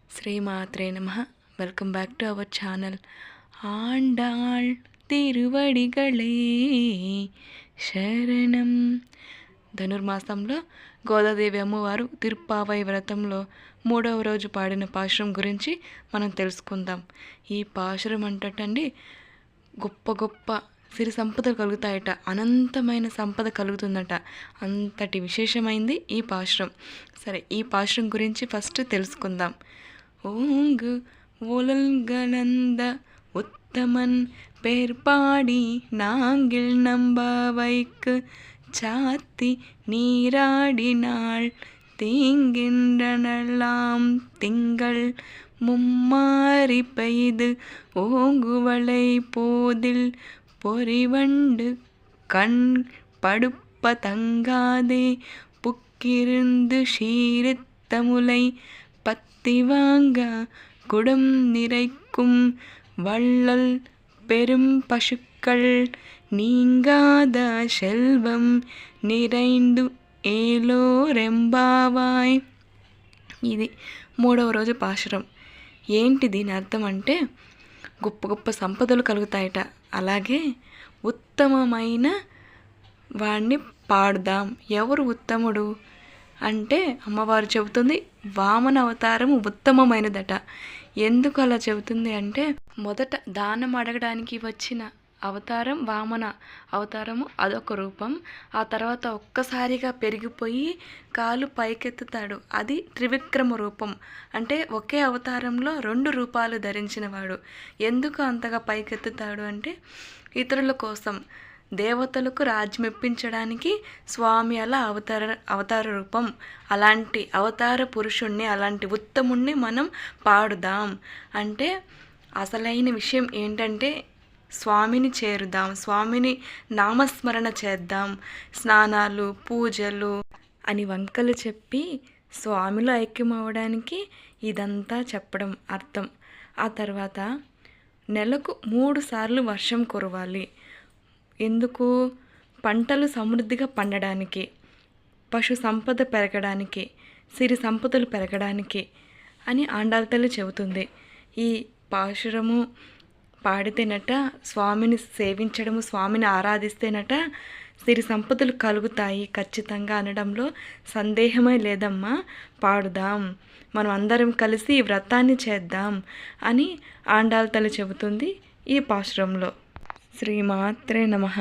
శ్రీమాత్రే నమః. Welcome back to our channel. Andal తిరువడిగళే శరణం. ధనుర్మాసంలో గోదాదేవి అమ్మవారు తిరుప్పావై వ్రతంలో 3వ రోజు పాడిన పాశురం గురించి మనం తెలుసుకుందాం. ఈ పాశురం అంటటండి గొప్ప గొప్ప సిరి సంపదలు కలుగుతాయట, అనంతమైన సంపద కలుగుతుందట. అంతటి విశేషమైంది ఈ పాశురం. సరే, ఈ పాశురం గురించి ఫస్ట్ తెలుసుకుందాం. ஓங்கு ஒலல்கலந்த உத்தமன் பேர்பாடி நாங்கில் நம்பாவைக்கு சாத்தி நீராடினாள் தீங்கின்றனலாம் திங்கள் மும்மாறி பெய்து ஓங்குவளை போதில் பொறிவண்டு கண் படுப்ப தங்காதே புக்கிருந்து ஷீரித்த முலை பத்திவாங்க குடம் நிறைக்கும் வள்ளல் பெரும் பசுக்கள் நீங்காத செல்வம் நிறைందు ఏలోరెంబావాయ్. ఇది 3వ రోజు పాశురం. ఏంటి దీని అర్థం అంటే, గొప్ప గొప్ప సంపదలు కలుగుతాయట, అలాగే ఉత్తమమైన వాడిని పాడుదాం. ఎవరు ఉత్తముడు అంటే అమ్మవారు చెబుతుంది వామన అవతారం ఉత్తమమైనదట. ఎందుకు అలా చెబుతుంది అంటే, మొదట దానం అడగడానికి వచ్చిన అవతారం వామన అవతారము, అదొక రూపం. ఆ తర్వాత ఒక్కసారిగా పెరిగిపోయి కాలు పైకెత్తుతాడు, అది త్రివిక్రమ రూపం. అంటే ఒకే అవతారంలో 2 రూపాలు ధరించినవాడు. ఎందుకు అంతగా పైకెత్తుతాడు అంటే, ఇతరుల కోసం, దేవతలకు రాజ్యమిప్పించడానికి స్వామి అలా అవతార రూపం. అలాంటి అవతార పురుషుణ్ణి, అలాంటి ఉత్తముణ్ణి మనం పాడుదాం. అంటే అసలైన విషయం ఏంటంటే, స్వామిని చేరుదాం, స్వామిని నామస్మరణ చేద్దాం, స్నానాలు పూజలు అని వంకలు చెప్పి స్వామిలో ఐక్యమవడానికి ఇదంతా చెప్పడం అర్థం. ఆ తర్వాత నెలకు 3 సార్లు వర్షం కురవాలి. ఎందుకు? పంటలు సమృద్ధిగా పండడానికి, పశు సంపద పెరగడానికి, సిరి సంపదలు పెరగడానికి అని ఆండాళ్ళ తల్లి చెబుతుంది. ఈ పాశురము పాడితేనట, స్వామిని సేవించడము, స్వామిని ఆరాధిస్తేనట సిరి సంపదలు కలుగుతాయి ఖచ్చితంగా అనడంలో సందేహమే లేదమ్మా. పాడుదాం, మనం అందరం కలిసి ఈ వ్రతాన్ని చేద్దాం అని ఆండాళ్ళ తల్లి చెబుతుంది ఈ పాశురంలో. శ్రీమాత్రే నమః.